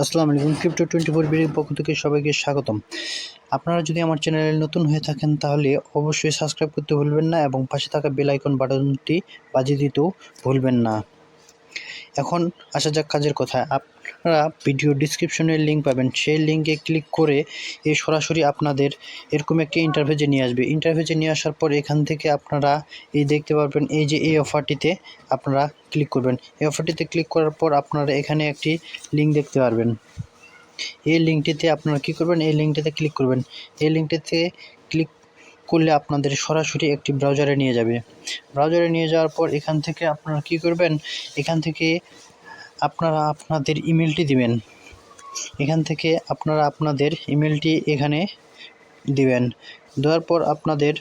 আসসালামু আলাইকুম। ক্রিপ্টো 24 বিডির পক্ষ থেকে সবাইকে স্বাগতম। আপনারা যদি আমার চ্যানেলে নতুন হয়ে থাকেন তাহলে অবশ্যই সাবস্ক্রাইব করতে ভুলবেন না এবং পাশে থাকা বেল আইকন বাটনটি বাজিয়ে দিতেও ভুলবেন না। এখন আসা যাক কাজের কথায়। আপনারা ভিডিও ডিসক্রিপশনের লিঙ্ক পাবেন, সেই লিঙ্কে ক্লিক করে সরাসরি আপনাদের এরকম একটি ইন্টারফেসে নিয়ে আসবে। ইন্টারফেসে নিয়ে আসার পর এখান থেকে আপনারা দেখতে পারবেন এই যে এই অফারটিতে আপনারা ক্লিক করবেন। এই অফারটিতে ক্লিক করার পর আপনারা এখানে একটি লিঙ্ক দেখতে পারবেন। এই লিঙ্কটিতে আপনারা কী করবেন, এই লিঙ্কটিতে ক্লিক করবেন। এই লিঙ্কটিতে ক্লিক করলে আপনাদের সরাসরি একটি ব্রাউজারে নিয়ে যাবে। ব্রাউজারে নিয়ে যাওয়ার পর এখান থেকে আপনারা কী করবেন, এখান থেকে আপনারা আপনাদের ইমেলটি দিবেন। এখান থেকে আপনারা আপনাদের ইমেলটি এখানে দিবেন। দেওয়ার পর আপনাদের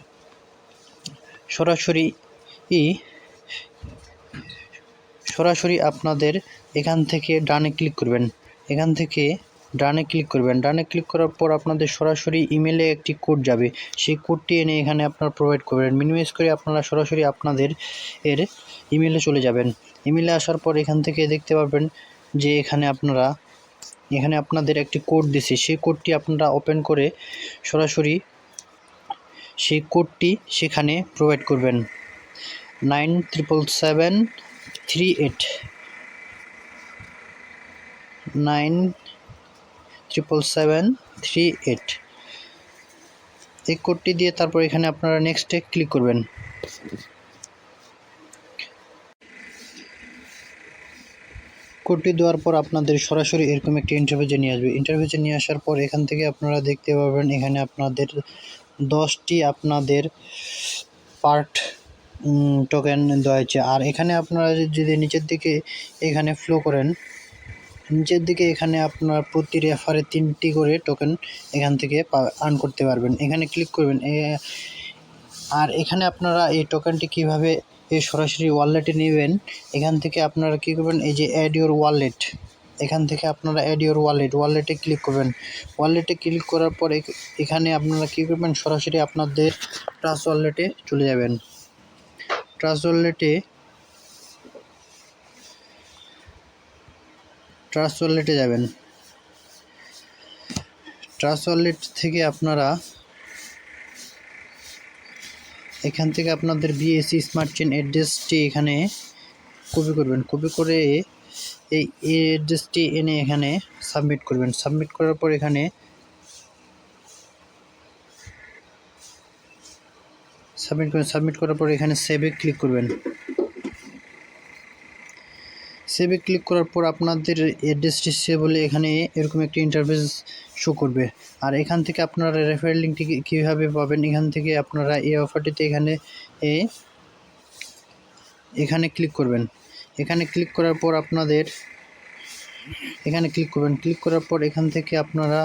সরাসরি আপনাদের এখান থেকে ডানে ক্লিক করবেন। এখান থেকে ডানে ক্লিক করবেন। ডানে ক্লিক করার পর আপনাদের সরাসরি ইমেলে একটি কোড যাবে। সেই কোডটি এনে এখানে আপনারা প্রোভাইড করবেন। মিনিমাইজ করে আপনারা সরাসরি আপনাদের ইমেলে চলে যাবেন। ইমেলে আসার পর এখান থেকে দেখতে পারবেন যে এখানে আপনাদের একটি কোড দিছে। সেই কোডটি আপনারা ওপেন করে সরাসরি সেই কোডটি সেখানে প্রোভাইড করবেন। 97778 97778 এই কোডটি দিয়ে তারপর এখানে আপনারা নেক্সটে ক্লিক করবেন। কোডটি দেওয়ার পর আপনাদের সরাসরি এরকম একটি ইন্টারফেসে নিয়ে আসবে। ইন্টারফেসে নিয়ে আসার পর এখান থেকে আপনারা দেখতে পাবেন এখানে আপনাদের 10টি আপনাদের পার্ট টোকেন দেওয়া হয়েছে। আর এখানে আপনারা যদি নিচের দিকে এখানে ফ্লো করেন, নিচের দিকে এখানে আপনার প্রতি রেফারে 3টি করে টোকেন এখান থেকে আর্ন করতে পারবেন। এখানে ক্লিক করবেন। আর এখানে আপনারা এই টোকেনটি কীভাবে সরাসরি ওয়ালেটে নেবেন, এখান থেকে আপনারা কী করবেন, এই যে অ্যাড ইউর ওয়ালেট, এখান থেকে আপনারা অ্যাড ইউর ওয়ালেটে ক্লিক করবেন। ওয়ালেটে ক্লিক করার পর এখানে আপনারা কী করবেন, সরাসরি আপনাদের ট্রাস্ট ওয়ালেটে চলে যাবেন। ট্রাস্ট ওয়ালেটে যাবেন। ট্রাস্ট ওয়ালেট থেকে আপনারা এখান থেকে আপনাদের বিএসসি স্মার্ট চেইন অ্যাড্রেসটি এখানে কপি করবেন। কপি করে এই অ্যাড্রেসটি এনে এখানে সাবমিট করবেন। সাবমিট করার পর এখানে সাবমিট করার পর এখানে সেভে ক্লিক করবেন। সেভে ক্লিক করার পর আপনাদের অ্যাড্রেসটি সেভ হলে এখানে এরকম একটি ইন্টারফেস শো করবে। আর এখান থেকে আপনারা রেফারেল লিঙ্কটি কীভাবে পাবেন, এখান থেকে আপনারা এই অফারটিতে এখানে ক্লিক করবেন। এখানে ক্লিক করার পর আপনাদের এখানে ক্লিক করবেন। ক্লিক করার পর এখান থেকে আপনারা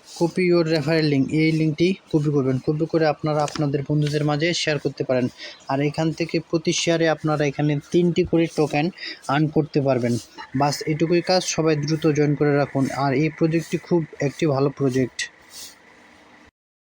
কপি ইউর রেফারেল লিঙ্ক, এই লিঙ্কটি কপি করবেন। কপি করে আপনারা আপনাদের বন্ধুদের মাঝে শেয়ার করতে পারেন। আর এখান থেকে প্রতি শেয়ারে আপনারা এখানে 3টি করে টোকেন আর্ন করতে পারবেন। বাস এটুকুই কাজ। সবাই দ্রুত জয়েন করে রাখুন। আর এই প্রজেক্টটি খুব একটি ভালো প্রজেক্ট।